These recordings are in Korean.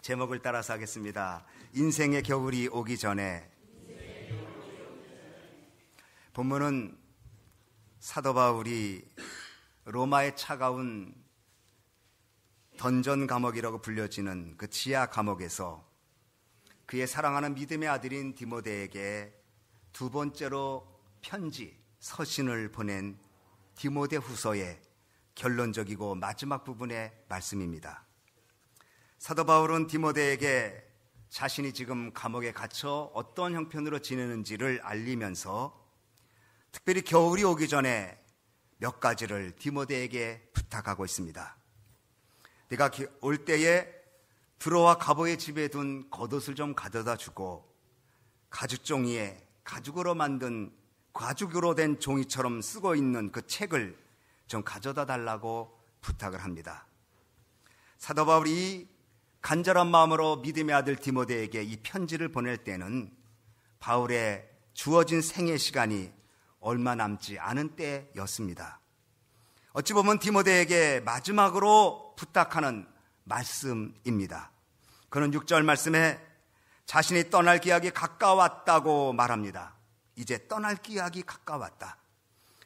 제목을 따라서 하겠습니다. 인생의 겨울이 오기 전에. 본문은 사도 바울이 로마의 차가운 던전 감옥이라고 불려지는 그 지하 감옥에서 그의 사랑하는 믿음의 아들인 디모데에게 두 번째로 편지, 서신을 보낸 디모데 후서의 결론적이고 마지막 부분의 말씀입니다. 사도 바울은 디모데에게 자신이 지금 감옥에 갇혀 어떤 형편으로 지내는지를 알리면서 특별히 겨울이 오기 전에 몇 가지를 디모데에게 부탁하고 있습니다. 네가 올 때에 들어와 가보의 집에 둔 겉옷을 좀 가져다 주고 가죽종이에 가죽으로 만든 가죽으로 된 종이처럼 쓰고 있는 그 책을 좀 가져다 달라고 부탁을 합니다. 사도 바울이 간절한 마음으로 믿음의 아들 디모데에게 이 편지를 보낼 때는 바울의 주어진 생애 시간이 얼마 남지 않은 때였습니다. 어찌 보면 디모데에게 마지막으로 부탁하는 말씀입니다. 그는 6절 말씀에 자신이 떠날 기약이 가까웠다고 말합니다. 이제 떠날 기약이 가까웠다.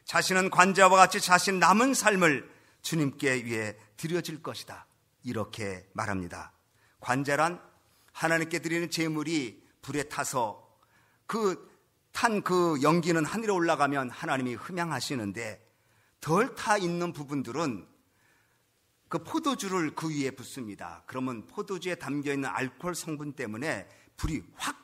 자신은 관자와 같이 자신 남은 삶을 주님께 위해 드려질 것이다. 이렇게 말합니다. 관자란 하나님께 드리는 제물이 불에 타서 탄 그 연기는 하늘에 올라가면 하나님이 흠양하시는데 덜 타 있는 부분들은 그 포도주를 그 위에 붓습니다. 그러면 포도주에 담겨있는 알코올 성분 때문에 불이 확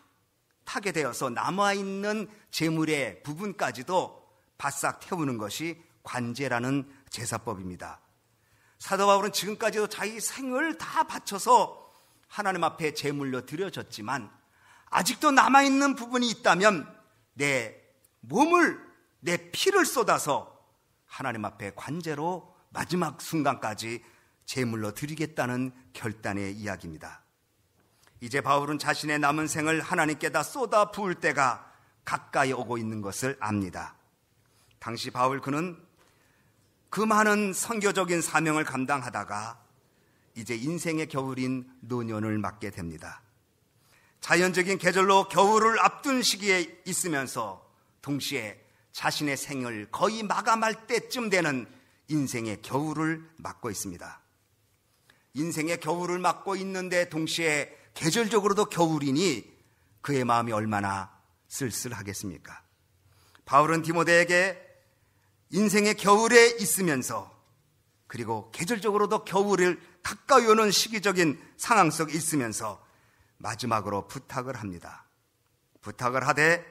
타게 되어서 남아있는 제물의 부분까지도 바싹 태우는 것이 관제라는 제사법입니다. 사도 바울은 지금까지도 자기 생을 다 바쳐서 하나님 앞에 제물로 드려졌지만 아직도 남아있는 부분이 있다면 내 몸을, 내 피를 쏟아서 하나님 앞에 관제로 마지막 순간까지 제물로 드리겠다는 결단의 이야기입니다. 이제 바울은 자신의 남은 생을 하나님께 쏟아 부을 때가 가까이 오고 있는 것을 압니다. 당시 바울 그는 그 많은 선교적인 사명을 감당하다가 이제 인생의 겨울인 노년을 맞게 됩니다. 자연적인 계절로 겨울을 앞둔 시기에 있으면서 동시에 자신의 생을 거의 마감할 때쯤 되는 인생의 겨울을 맞고 있습니다. 인생의 겨울을 맞고 있는데 동시에 계절적으로도 겨울이니 그의 마음이 얼마나 쓸쓸하겠습니까? 바울은 디모데에게 인생의 겨울에 있으면서 그리고 계절적으로도 겨울을 가까이 오는 시기적인 상황 속에 있으면서 마지막으로 부탁을 합니다. 부탁을 하되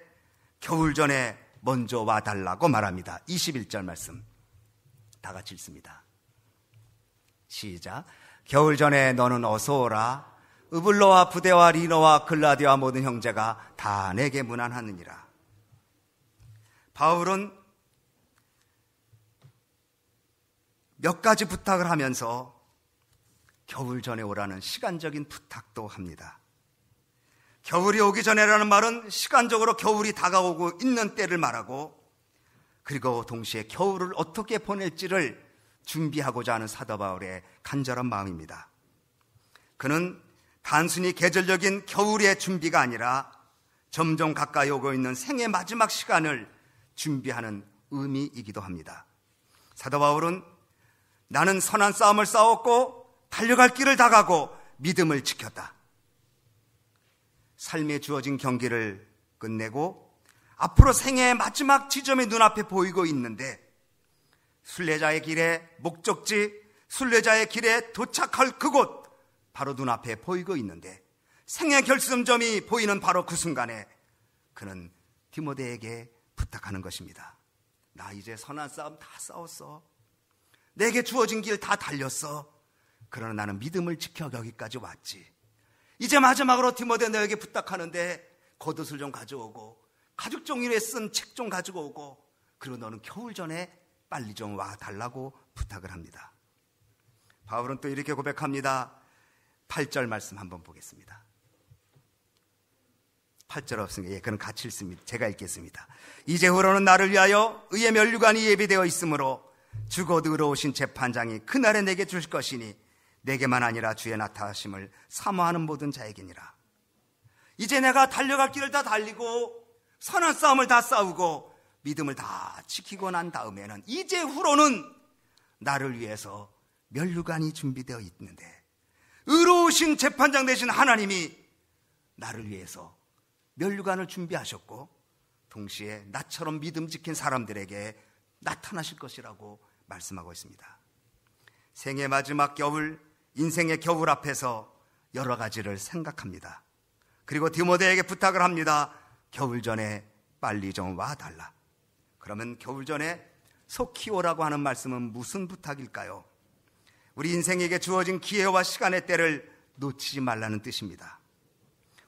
겨울 전에 먼저 와달라고 말합니다. 21절 말씀 다 같이 읽습니다. 시작. 겨울 전에 너는 어서 오라. 으블로와 부데와 리노와 글라디와 모든 형제가 다 내게 문안하느니라. 바울은 몇 가지 부탁을 하면서 겨울 전에 오라는 시간적인 부탁도 합니다. 겨울이 오기 전에라는 말은 시간적으로 겨울이 다가오고 있는 때를 말하고 그리고 동시에 겨울을 어떻게 보낼지를 준비하고자 하는 사도 바울의 간절한 마음입니다. 그는 단순히 계절적인 겨울의 준비가 아니라 점점 가까이 오고 있는 생의 마지막 시간을 준비하는 의미이기도 합니다. 사도 바울은 나는 선한 싸움을 싸웠고 달려갈 길을 다 가고 믿음을 지켰다. 삶에 주어진 경기를 끝내고 앞으로 생애의 마지막 지점이 눈앞에 보이고 있는데 순례자의 길에 목적지, 순례자의 길에 도착할 그곳 바로 눈앞에 보이고 있는데 생애 결승점이 보이는 바로 그 순간에 그는 디모데에게 부탁하는 것입니다. 나 이제 선한 싸움 다 싸웠어. 내게 주어진 길 다 달렸어. 그러나 나는 믿음을 지켜 여기까지 왔지. 이제 마지막으로 디모데 너에게 부탁하는데 겉옷을 좀 가져오고 가죽 종이에 쓴 책 좀 가지고 오고 그리고 너는 겨울 전에 빨리 좀 와달라고 부탁을 합니다. 바울은 또 이렇게 고백합니다. 8절 말씀 한번 보겠습니다. 8절 없습니다. 예, 그럼 같이 읽습니다. 제가 읽겠습니다. 이제후로는 나를 위하여 의의 면류관이 예비되어 있으므로 주곧 의로우신 재판장이 그날에 내게 주실 것이니 내게만 아니라 주의 나타나심을 사모하는 모든 자에게니라. 이제 내가 달려갈 길을 다 달리고 선한 싸움을 다 싸우고 믿음을 다 지키고 난 다음에는 이제 후로는 나를 위해서 면류관이 준비되어 있는데, 의로우신 재판장 되신 하나님이 나를 위해서 면류관을 준비하셨고 동시에 나처럼 믿음 지킨 사람들에게 나타나실 것이라고 말씀하고 있습니다. 생의 마지막 겨울, 인생의 겨울 앞에서 여러 가지를 생각합니다. 그리고 디모데에게 부탁을 합니다. 겨울 전에 빨리 좀 와달라. 그러면 겨울 전에 속히 오라고 하는 말씀은 무슨 부탁일까요? 우리 인생에게 주어진 기회와 시간의 때를 놓치지 말라는 뜻입니다.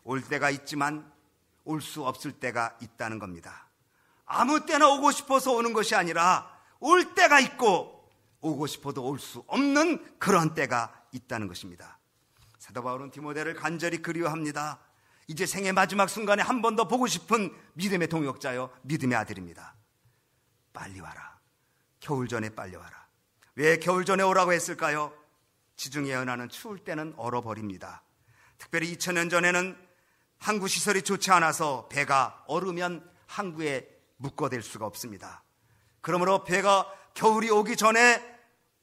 올 때가 있지만 올 수 없을 때가 있다는 겁니다. 아무 때나 오고 싶어서 오는 것이 아니라 올 때가 있고 오고 싶어도 올 수 없는 그런 때가 있다는 것입니다. 사도 바울은 디모데를 간절히 그리워합니다. 이제 생의 마지막 순간에 한 번 더 보고 싶은 믿음의 동역자요, 믿음의 아들입니다. 빨리 와라. 겨울 전에 빨리 와라. 왜 겨울 전에 오라고 했을까요? 지중해 연안은 추울 때는 얼어버립니다. 특별히 2000년 전에는 항구 시설이 좋지 않아서 배가 얼으면 항구에 묶어댈 수가 없습니다. 그러므로 배가 겨울이 오기 전에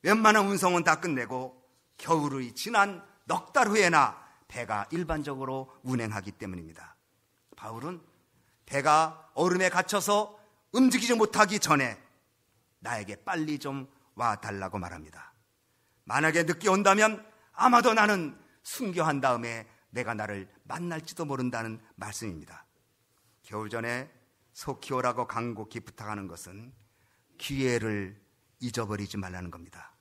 웬만한 운송은 다 끝내고 겨울이 지난 넉 달 후에나 배가 일반적으로 운행하기 때문입니다. 바울은 배가 얼음에 갇혀서 움직이지 못하기 전에 나에게 빨리 좀 와달라고 말합니다. 만약에 늦게 온다면 아마도 나는 순교한 다음에 내가 나를 만날지도 모른다는 말씀입니다. 겨울 전에 속히 오라고 간곡히 부탁하는 것은 기회를 잊어버리지 말라는 겁니다.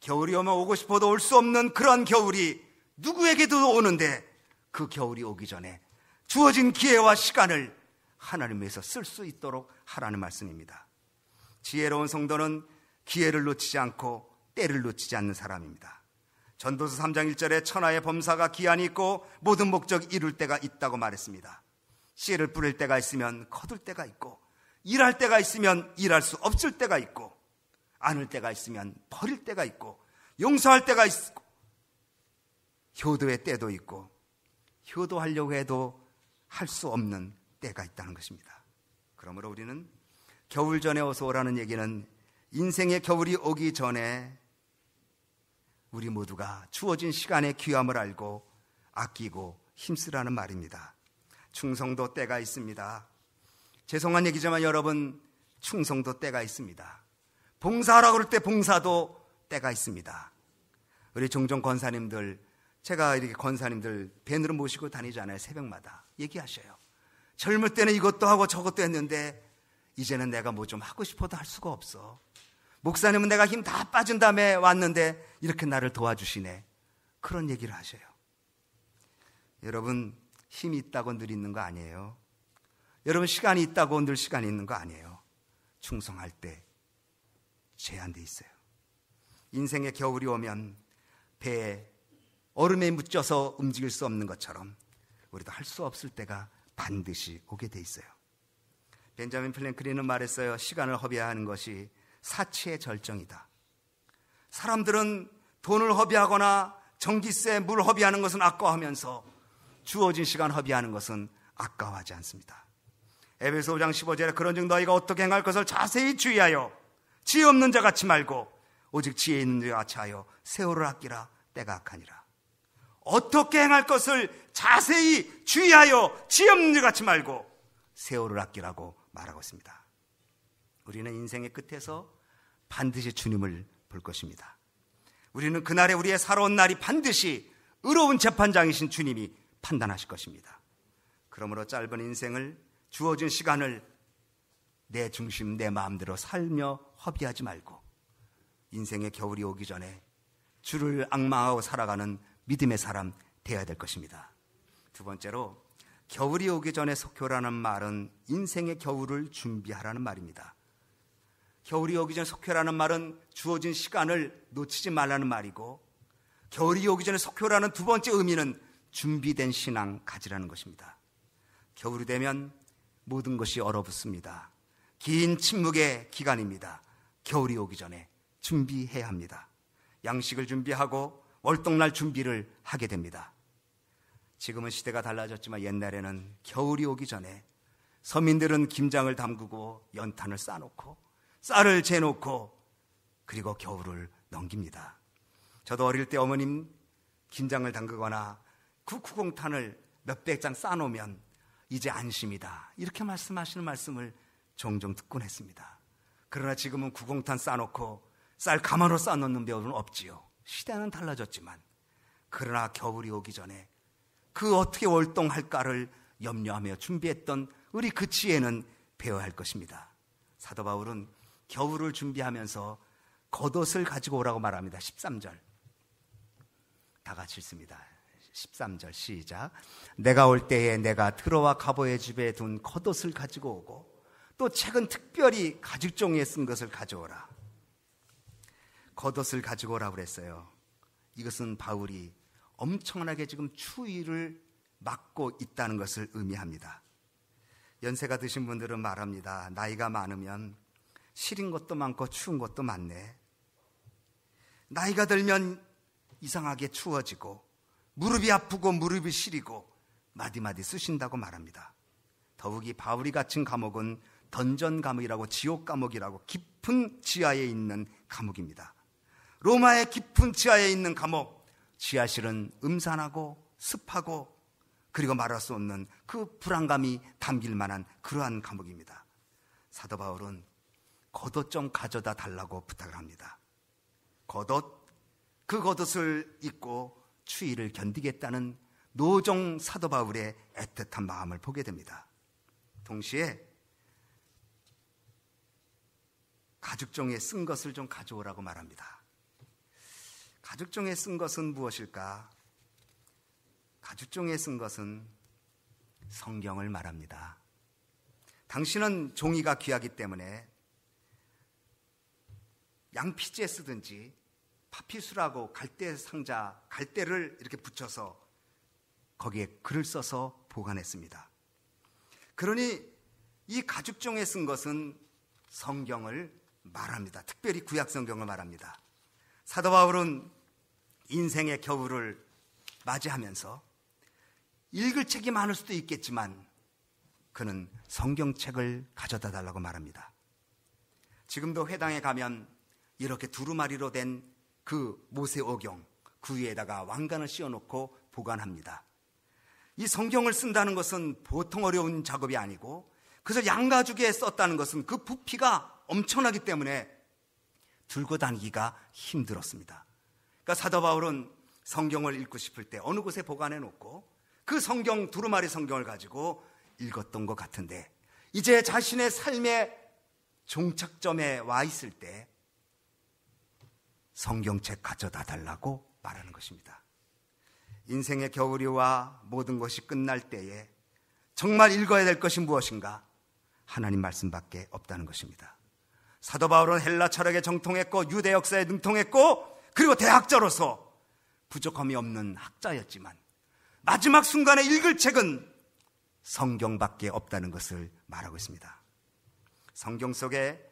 겨울이 오면 오고 싶어도 올 수 없는 그런 겨울이 누구에게도 오는데, 그 겨울이 오기 전에 주어진 기회와 시간을 하나님 위해서 쓸 수 있도록 하라는 말씀입니다. 지혜로운 성도는 기회를 놓치지 않고 때를 놓치지 않는 사람입니다. 전도서 3장 1절에 천하의 범사가 기한이 있고 모든 목적이 이룰 때가 있다고 말했습니다. 씨를 뿌릴 때가 있으면 거둘 때가 있고, 일할 때가 있으면 일할 수 없을 때가 있고, 안을 때가 있으면 버릴 때가 있고, 용서할 때가 있고, 효도의 때도 있고, 효도하려고 해도 할 수 없는 때가 있다는 것입니다. 그러므로 우리는 겨울 전에 어서 오라는 얘기는 인생의 겨울이 오기 전에 우리 모두가 주어진 시간의 귀함을 알고 아끼고 힘쓰라는 말입니다. 충성도 때가 있습니다. 죄송한 얘기지만 여러분, 충성도 때가 있습니다. 봉사하라고 그럴 때 봉사도 때가 있습니다. 우리 종종 권사님들, 제가 이렇게 권사님들 밴으로 모시고 다니잖아요. 새벽마다 얘기하셔요. 젊을 때는 이것도 하고 저것도 했는데 이제는 내가 뭐 좀 하고 싶어도 할 수가 없어. 목사님은 내가 힘 다 빠진 다음에 왔는데 이렇게 나를 도와주시네. 그런 얘기를 하셔요. 여러분, 힘이 있다고 늘 있는 거 아니에요. 여러분, 시간이 있다고 늘 시간이 있는 거 아니에요. 충성할 때 제한돼 있어요. 인생의 겨울이 오면 배에 얼음에 묻혀서 움직일 수 없는 것처럼 우리도 할 수 없을 때가 반드시 오게 돼 있어요. 벤자민 프랭클린은 말했어요. 시간을 허비하는 것이 사치의 절정이다. 사람들은 돈을 허비하거나 전기세, 물 허비하는 것은 아까워하면서 주어진 시간 허비하는 것은 아까워하지 않습니다. 에베소 5장 15절에 그런즉 너희가 어떻게 행할 것을 자세히 주의하여 지혜 없는 자 같이 말고 오직 지혜 있는 자 같이 하여 세월을 아끼라. 때가 악하니라. 어떻게 행할 것을 자세히 주의하여 지혜 없는 자 같이 말고 세월을 아끼라고 말하고 있습니다. 우리는 인생의 끝에서 반드시 주님을 볼 것입니다. 우리는 그날에 우리의 살아온 날이 반드시 의로운 재판장이신 주님이 판단하실 것입니다. 그러므로 짧은 인생을, 주어진 시간을 내 중심, 내 마음대로 살며 허비하지 말고 인생의 겨울이 오기 전에 주를 앙망하고 살아가는 믿음의 사람 되어야 될 것입니다. 두 번째로, 겨울이 오기 전에 속효라는 말은 인생의 겨울을 준비하라는 말입니다. 겨울이 오기 전에 속효라는 말은 주어진 시간을 놓치지 말라는 말이고, 겨울이 오기 전에 속효라는 두 번째 의미는 준비된 신앙 가지라는 것입니다. 겨울이 되면 모든 것이 얼어붙습니다. 긴 침묵의 기간입니다. 겨울이 오기 전에 준비해야 합니다. 양식을 준비하고 월동날 준비를 하게 됩니다. 지금은 시대가 달라졌지만 옛날에는 겨울이 오기 전에 서민들은 김장을 담그고 연탄을 쌓아놓고 쌀을 재놓고 그리고 겨울을 넘깁니다. 저도 어릴 때 어머님 김장을 담그거나 그 구공탄을 몇백 장 쌓아놓으면 이제 안심이다, 이렇게 말씀하시는 말씀을 종종 듣곤 했습니다. 그러나 지금은 구공탄 쌓아놓고 쌀 가마로 쌓아놓는 배우는 없지요. 시대는 달라졌지만 그러나 겨울이 오기 전에 그 어떻게 월동할까를 염려하며 준비했던 우리 그 지혜는 배워야 할 것입니다. 사도 바울은 겨울을 준비하면서 겉옷을 가지고 오라고 말합니다. 13절 다 같이 읽습니다. 13절 시작. 내가 올 때에 내가 트로와 가보의 집에 둔 겉옷을 가지고 오고 또 책은 특별히 가죽종이에 쓴 것을 가져오라. 겉옷을 가지고 오라고 그랬어요. 이것은 바울이 엄청나게 지금 추위를 맞고 있다는 것을 의미합니다. 연세가 드신 분들은 말합니다. 나이가 많으면 시린 것도 많고 추운 것도 많네. 나이가 들면 이상하게 추워지고 무릎이 아프고 무릎이 시리고 마디마디 쑤신다고 말합니다. 더욱이 바울이 갇힌 감옥은 던전 감옥이라고, 지옥 감옥이라고, 깊은 지하에 있는 감옥입니다. 로마의 깊은 지하에 있는 감옥, 지하실은 음산하고 습하고 그리고 말할 수 없는 그 불안감이 담길 만한 그러한 감옥입니다. 사도 바울은 겉옷 좀 가져다 달라고 부탁을 합니다. 겉옷, 그 겉옷을 입고 추위를 견디겠다는 노종 사도 바울의 애틋한 마음을 보게 됩니다. 동시에 가죽종이에 쓴 것을 좀 가져오라고 말합니다. 가죽종이에 쓴 것은 무엇일까? 가죽종이에 쓴 것은 성경을 말합니다. 당신은 종이가 귀하기 때문에 양피지에 쓰든지 파피수라고 갈대 상자, 갈대를 이렇게 붙여서 거기에 글을 써서 보관했습니다. 그러니 이 가죽종이에 쓴 것은 성경을 말합니다. 특별히 구약 성경을 말합니다. 사도 바울은 인생의 겨울을 맞이하면서 읽을 책이 많을 수도 있겠지만 그는 성경책을 가져다 달라고 말합니다. 지금도 회당에 가면 이렇게 두루마리로 된 그 모세오경, 그 위에다가 왕관을 씌워놓고 보관합니다. 이 성경을 쓴다는 것은 보통 어려운 작업이 아니고 그래서 양가죽에 썼다는 것은 그 부피가 엄청나기 때문에 들고 다니기가 힘들었습니다. 그러니까 사도 바울은 성경을 읽고 싶을 때 어느 곳에 보관해 놓고 그 성경, 두루마리 성경을 가지고 읽었던 것 같은데 이제 자신의 삶의 종착점에 와 있을 때 성경책 가져다 달라고 말하는 것입니다. 인생의 겨울이 와 모든 것이 끝날 때에 정말 읽어야 될 것이 무엇인가? 하나님 말씀밖에 없다는 것입니다. 사도 바울은 헬라 철학에 정통했고 유대 역사에 능통했고 그리고 대학자로서 부족함이 없는 학자였지만 마지막 순간에 읽을 책은 성경밖에 없다는 것을 말하고 있습니다. 성경 속에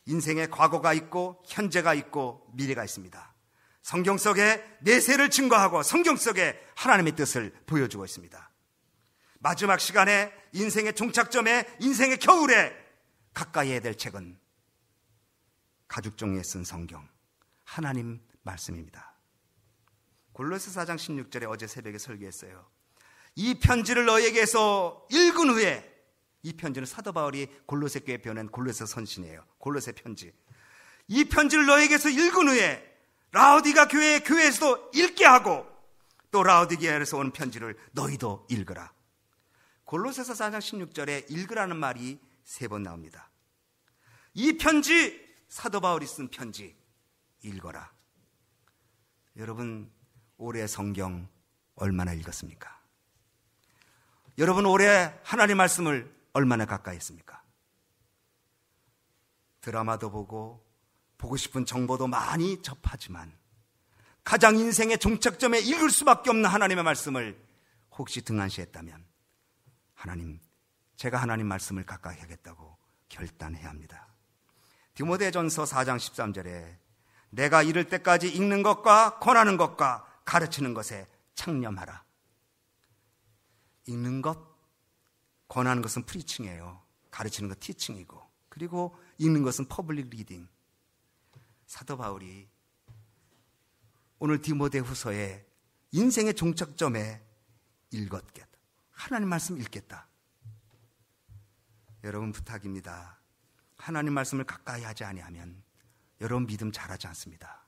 인생의 과거가 있고 현재가 있고 미래가 있습니다. 성경 속에 내세를 증거하고 성경 속에 하나님의 뜻을 보여주고 있습니다. 마지막 시간에 인생의 종착점에 인생의 겨울에 가까이 해야 될 책은 가죽종이에 쓴 성경, 하나님 말씀입니다. 골로새 4장 16절에 어제 새벽에 설교했어요. 이 편지를 너에게서 읽은 후에, 이 편지는 사도 바울이 골로새 교회에 보낸 골로새 선신이에요. 골로새 편지. 이 편지를 너에게서 읽은 후에 라오디가 교회에서도 읽게 하고 또 라오디게아에서 온 편지를 너희도 읽으라. 골로새서 4장 16절에 읽으라는 말이 3번 나옵니다. 이 편지, 사도 바울이 쓴 편지 읽어라. 여러분 올해 성경 얼마나 읽었습니까? 여러분 올해 하나님 말씀을 얼마나 가까이 했습니까? 드라마도 보고 싶은 정보도 많이 접하지만 가장 인생의 종착점에 읽을 수밖에 없는 하나님의 말씀을 혹시 등한시했다면 하나님, 제가 하나님 말씀을 가까이 하겠다고 결단해야 합니다. 디모데전서 4장 13절에 내가 이를 때까지 읽는 것과 권하는 것과 가르치는 것에 창념하라. 읽는 것, 권하는 것은 프리칭이에요. 가르치는 것 티칭이고, 그리고 읽는 것은 퍼블릭 리딩. 사도 바울이 오늘 디모데후서에 인생의 종착점에 읽었겠다. 하나님 말씀 읽겠다. 여러분 부탁입니다. 하나님 말씀을 가까이 하지 아니하면 여러분 믿음 잘하지 않습니다.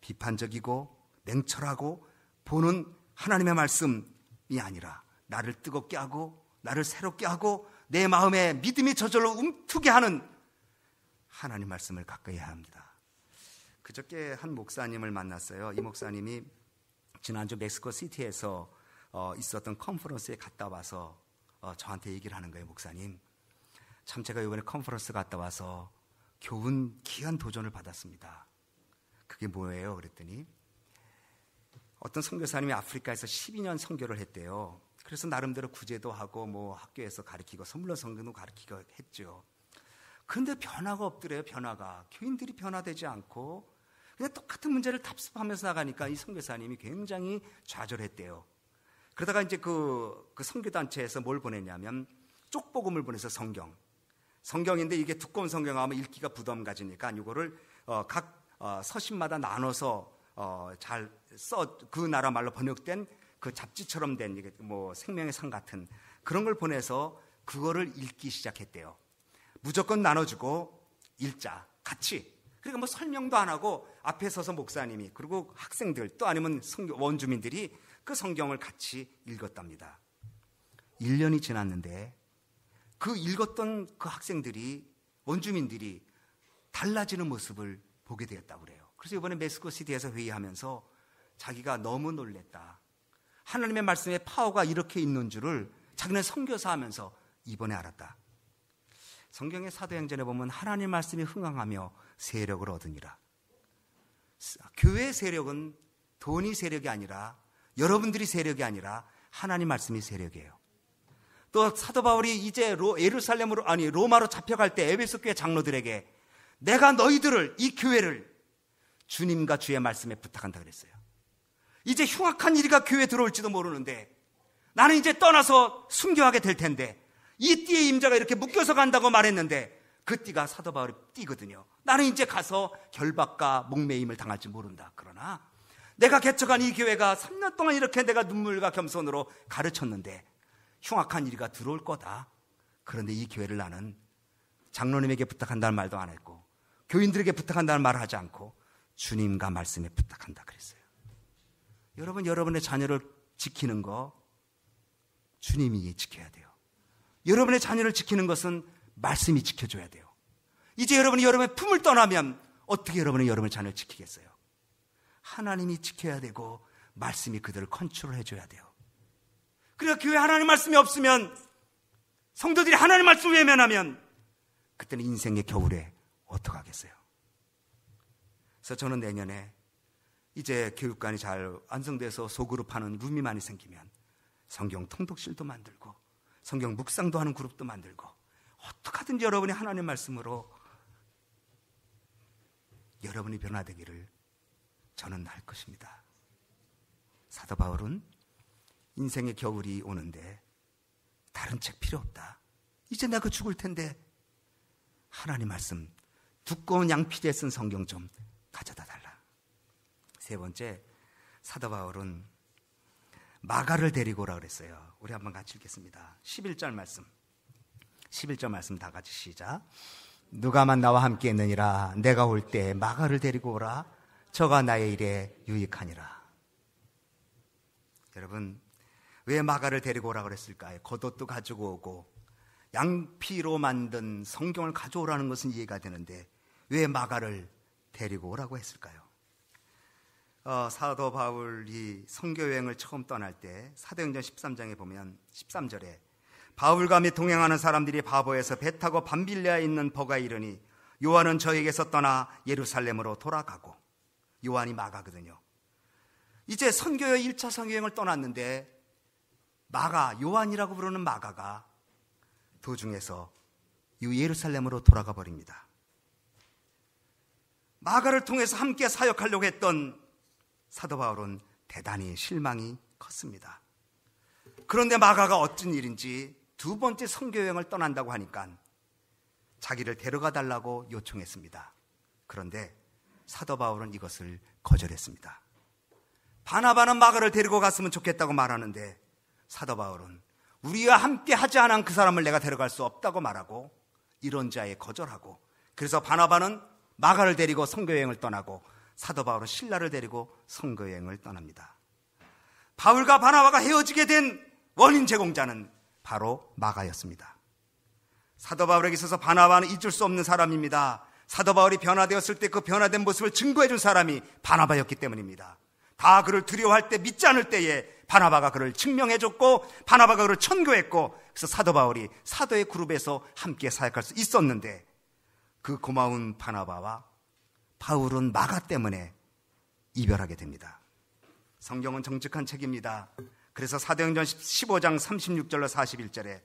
비판적이고 냉철하고 보는 하나님의 말씀이 아니라 나를 뜨겁게 하고 나를 새롭게 하고 내 마음에 믿음이 저절로 움트게 하는 하나님 말씀을 가까이 해야 합니다. 그저께 한 목사님을 만났어요. 이 목사님이 지난주 멕시코 시티에서 있었던 컨퍼런스에 갔다 와서 저한테 얘기를 하는 거예요. 목사님, 참 제가 이번에 컨퍼런스 갔다 와서 교훈 귀한 도전을 받았습니다. 그게 뭐예요? 그랬더니 어떤 선교사님이 아프리카에서 12년 선교를 했대요. 그래서 나름대로 구제도 하고 뭐 학교에서 가르치고 선물로 선교도 가르치고 했죠. 그런데 변화가 없더래요. 변화가. 교인들이 변화되지 않고 그냥 똑같은 문제를 답습하면서 나가니까 이 선교사님이 굉장히 좌절했대요. 그러다가 이제 그 선교단체에서 뭘 보냈냐면 쪽복음을 보내서 성경인데 이게 두꺼운 성경하면 읽기가 부담 가지니까 이거를 각 서신마다 나눠서 잘 써 그 나라 말로 번역된 그 잡지처럼 된 이게 뭐 생명의 상 같은 그런 걸 보내서 그거를 읽기 시작했대요. 무조건 나눠주고 읽자 같이. 그러니까 뭐 설명도 안 하고 앞에 서서 목사님이 그리고 학생들 또 아니면 원주민들이 그 성경을 같이 읽었답니다. 1년이 지났는데 그 읽었던 그 학생들이 원주민들이 달라지는 모습을 보게 되었다고 그래요. 그래서 이번에 멕시코 시티에서 회의하면서 자기가 너무 놀랬다. 하나님의 말씀에 파워가 이렇게 있는 줄을 자기는 선교사 하면서 이번에 알았다. 성경의 사도행전에 보면 하나님 말씀이 흥황하며 세력을 얻으니라. 교회의 세력은 돈이 세력이 아니라 여러분들이 세력이 아니라 하나님 말씀이 세력이에요. 또 사도 바울이 이제 예루살렘으로 아니 로마로 잡혀갈 때 에베소 교회 장로들에게 내가 너희들을 이 교회를 주님과 주의 말씀에 부탁한다 그랬어요. 이제 흉악한 일이가 교회에 들어올지도 모르는데 나는 이제 떠나서 순교하게 될 텐데 이 띠의 임자가 이렇게 묶여서 간다고 말했는데 그 띠가 사도 바울의 띠거든요. 나는 이제 가서 결박과 목매임을 당할지 모른다. 그러나 내가 개척한 이 교회가 3년 동안 이렇게 내가 눈물과 겸손으로 가르쳤는데 흉악한 일이가 들어올 거다. 그런데 이 교회를 나는 장로님에게 부탁한다는 말도 안 했고 교인들에게 부탁한다는 말을 하지 않고 주님과 말씀에 부탁한다 그랬어요. 여러분, 여러분의 자녀를 지키는 거 주님이 지켜야 돼요. 여러분의 자녀를 지키는 것은 말씀이 지켜줘야 돼요. 이제 여러분이 여러분의 품을 떠나면 어떻게 여러분이 여러분의 자녀를 지키겠어요? 하나님이 지켜야 되고 말씀이 그들을 컨트롤해 줘야 돼요. 그래야 교회 하나님 말씀이 없으면 성도들이 하나님 말씀을 외면하면 그때는 인생의 겨울에 어떡하겠어요? 그래서 저는 내년에 이제 교육관이 잘 완성돼서 소그룹 하는 룸이 많이 생기면 성경 통독실도 만들고 성경 묵상도 하는 그룹도 만들고 어떻게든지 여러분이 하나님 말씀으로 여러분이 변화되기를 저는 할 것입니다. 사도 바울은 인생의 겨울이 오는데 다른 책 필요 없다. 이제 내가 죽을 텐데 하나님 말씀 두꺼운 양피지에 쓴 성경 좀 가져다 달라. 세 번째, 사도 바울은 마가를 데리고 오라 그랬어요. 우리 한번 같이 읽겠습니다. 11절 말씀 다 같이 시작. 누가만 나와 함께 있느니라. 내가 올 때 마가를 데리고 오라. 저가 나의 일에 유익하니라. 여러분, 왜 마가를 데리고 오라 그랬을까요? 겉옷도 가지고 오고 양피로 만든 성경을 가져오라는 것은 이해가 되는데 왜 마가를 데리고 오라고 했을까요? 사도 바울이 선교여행을 처음 떠날 때 사도행전 13장에 보면 13절에 바울과 및 동행하는 사람들이 바보에서 배 타고 밤빌레아에 있는 버가에 이르니 요한은 저에게서 떠나 예루살렘으로 돌아가고, 요한이 마가거든요. 이제 선교의 1차 선교여행을 떠났는데 마가, 요한이라고 부르는 마가가 도중에서 예루살렘으로 돌아가 버립니다. 마가를 통해서 함께 사역하려고 했던 사도 바울은 대단히 실망이 컸습니다. 그런데 마가가 어쩐 일인지 두 번째 선교여행을 떠난다고 하니까 자기를 데려가 달라고 요청했습니다. 그런데 사도 바울은 이것을 거절했습니다. 바나바는 마가를 데리고 갔으면 좋겠다고 말하는데 사도 바울은 우리와 함께 하지 않은 그 사람을 내가 데려갈 수 없다고 말하고 이런 자에 거절하고, 그래서 바나바는 마가를 데리고 선교여행을 떠나고 사도 바울은 실라를 데리고 선교여행을 떠납니다. 바울과 바나바가 헤어지게 된 원인 제공자는 바로 마가였습니다. 사도 바울에게 있어서 바나바는 잊을 수 없는 사람입니다. 사도 바울이 변화되었을 때 그 변화된 모습을 증거해 준 사람이 바나바였기 때문입니다. 다 그를 두려워할 때, 믿지 않을 때에 바나바가 그를 증명해 줬고 바나바가 그를 천교했고, 그래서 사도 바울이 사도의 그룹에서 함께 사역할 수 있었는데, 그 고마운 바나바와 바울은 마가 때문에 이별하게 됩니다. 성경은 정직한 책입니다. 그래서 사도행전 15장 36절로 41절에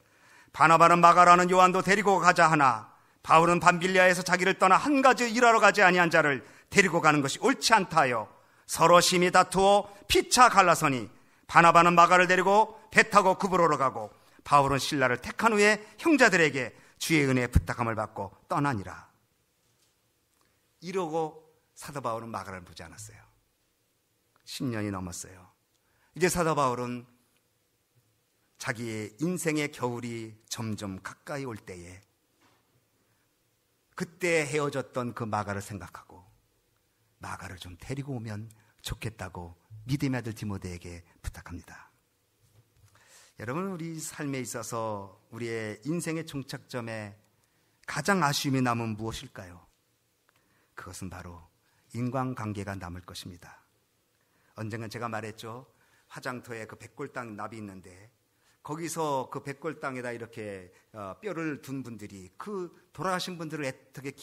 바나바는 마가라는 요한도 데리고 가자 하나 바울은 밤빌리아에서 자기를 떠나 한 가지 일하러 가지 아니한 자를 데리고 가는 것이 옳지 않다 하여 서로 심히 다투어 피차 갈라서니 바나바는 마가를 데리고 배 타고 그브로로 가고 바울은 실라를 택한 후에 형제들에게 주의 은혜에 부탁함을 받고 떠나니라. 이러고 사도 바울은 마가를 보지 않았어요. 10년이 넘었어요. 이제 사도 바울은 자기의 인생의 겨울이 점점 가까이 올 때에 그때 헤어졌던 그 마가를 생각하고 마가를 좀 데리고 오면 좋겠다고 믿음의 아들 디모데에게 부탁합니다. 여러분, 우리 삶에 있어서 우리의 인생의 종착점에 가장 아쉬움이 남은 무엇일까요? 그것은 바로 인간관계가 남을 것입니다. 언젠간 제가 말했죠. 화장터에 그 백골당 납이 있는데 거기서 그 백골당에다 이렇게 뼈를 둔 분들이 그 돌아가신 분들을 애타게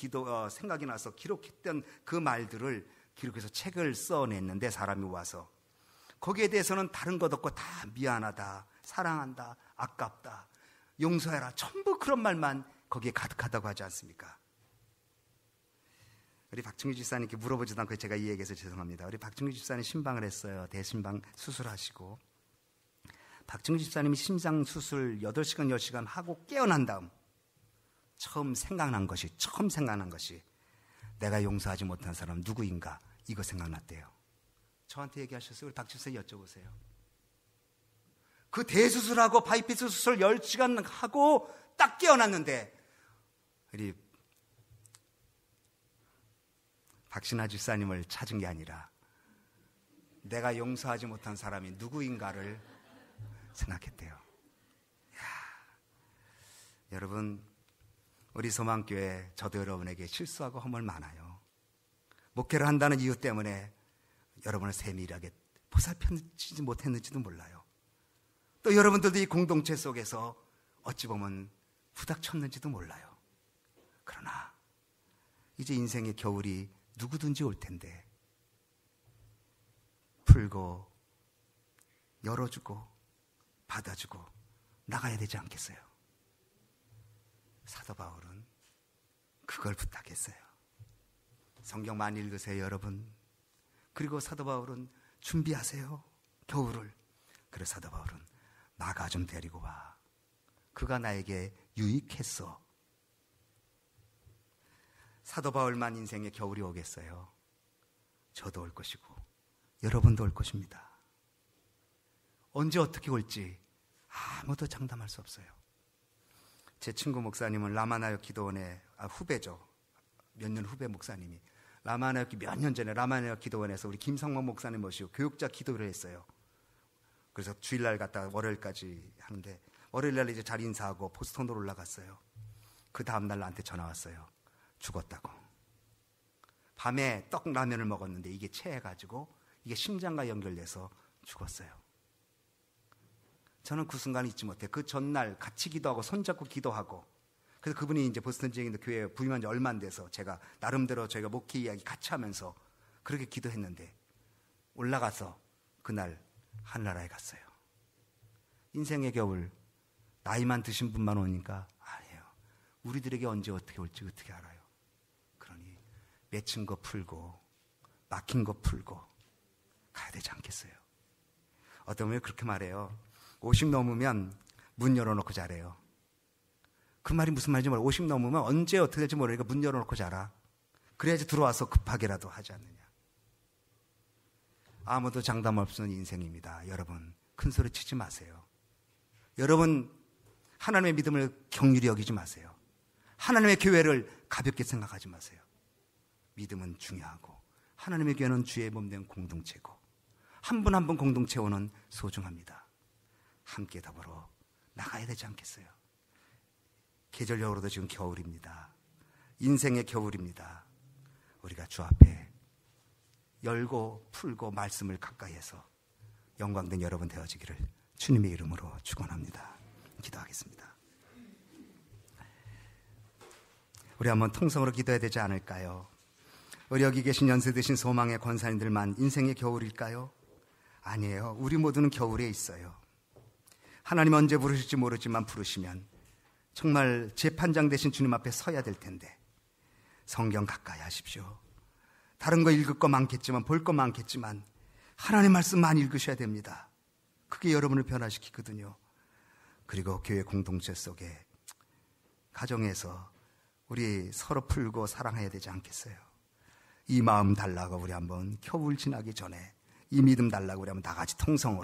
생각이 나서 기록했던 그 말들을 기록해서 책을 써냈는데, 사람이 와서 거기에 대해서는 다른 것 없고 다 미안하다, 사랑한다, 아깝다, 용서해라, 전부 그런 말만 거기에 가득하다고 하지 않습니까? 우리 박충규 집사님께 물어보지도 않고 제가 이 얘기해서 죄송합니다. 우리 박충규 집사님 심방을 했어요. 대심방 수술하시고 박충규 집사님이 심장 수술 8시간 10시간 하고 깨어난 다음 처음 생각난 것이 내가 용서하지 못한 사람 누구인가, 이거 생각났대요. 저한테 얘기하셨어요. 우리 박 집사님 여쭤보세요. 그 대수술하고 바이패스 수술 10시간 하고 딱 깨어났는데 우리 박신하 집사님을 찾은 게 아니라 내가 용서하지 못한 사람이 누구인가를 생각했대요. 여러분, 우리 소망교회 저도 여러분에게 실수하고 허물 많아요. 목회를 한다는 이유 때문에 여러분을 세밀하게 보살펴주지 못했는지도 몰라요. 또 여러분들도 이 공동체 속에서 어찌 보면 부닥쳤는지도 몰라요. 그러나 이제 인생의 겨울이 누구든지 올 텐데 풀고 열어주고 받아주고 나가야 되지 않겠어요? 사도 바울은 그걸 부탁했어요. 성경 많이 읽으세요, 여러분. 그리고 사도 바울은 준비하세요, 겨울을. 그래서 사도 바울은 마가 좀 데리고 와. 그가 나에게 유익했어. 사도 바울만 인생에 겨울이 오겠어요? 저도 올 것이고 여러분도 올 것입니다. 언제 어떻게 올지 아무도 장담할 수 없어요. 제 친구 목사님은 라마나역 기도원의 후배죠. 몇 년 후배 목사님이 몇 년 전에 라마나역 기도원에서 우리 김성만 목사님 모시고 교육자 기도를 했어요. 그래서 주일날 갔다가 월요일까지 하는데 월요일날 이제 잘 인사하고 보스턴으로 올라갔어요. 그 다음날 나한테 전화 왔어요. 죽었다고. 밤에 떡라면을 먹었는데 이게 체해가지고 이게 심장과 연결돼서 죽었어요. 저는 그 순간 잊지 못해. 그 전날 같이 기도하고 손잡고 기도하고, 그래서 그분이 이제 보스턴 지역에 있는 교회에 부임한 지 얼마 안 돼서 제가 나름대로 저희가 목회 이야기 같이 하면서 그렇게 기도했는데 올라가서 그날 하늘나라에 갔어요. 인생의 겨울, 나이만 드신 분만 오니까 아니에요. 우리들에게 언제 어떻게 올지 어떻게 알아요. 그러니 맺힌 거 풀고 막힌 거 풀고 가야 되지 않겠어요? 어떤 분이 그렇게 말해요. 50 넘으면 문 열어놓고 자래요. 그 말이 무슨 말인지 모르겠어요. 50 넘으면 언제 어떻게 될지 모르니까 문 열어놓고 자라. 그래야지 들어와서 급하게라도 하지 않느냐. 아무도 장담 없는 인생입니다. 여러분, 큰 소리 치지 마세요. 여러분, 하나님의 믿음을 경률히 여기지 마세요. 하나님의 교회를 가볍게 생각하지 마세요. 믿음은 중요하고 하나님의 교회는 주의 몸된 공동체고 한 분 한 분 공동체원은 소중합니다. 함께 더불어 나가야 되지 않겠어요? 계절적으로도 지금 겨울입니다. 인생의 겨울입니다. 우리가 주 앞에 열고 풀고 말씀을 가까이해서 영광된 여러분 되어지기를 주님의 이름으로 축원합니다. 기도하겠습니다. 우리 한번 통성으로 기도해야 되지 않을까요? 우리 여기 계신 연세 드신 소망의 권사님들만 인생의 겨울일까요? 아니에요. 우리 모두는 겨울에 있어요. 하나님 언제 부르실지 모르지만 부르시면 정말 재판장 되신 주님 앞에 서야 될 텐데 성경 가까이 하십시오. 다른 거 읽을 거 많겠지만 볼 거 많겠지만 하나님의 말씀 많이 읽으셔야 됩니다. 그게 여러분을 변화시키거든요. 그리고 교회 공동체 속에 가정에서 우리 서로 풀고 사랑해야 되지 않겠어요? 이 마음 달라고 우리 한번 겨울 지나기 전에 이 믿음 달라고 우리 한번 다 같이 통성으로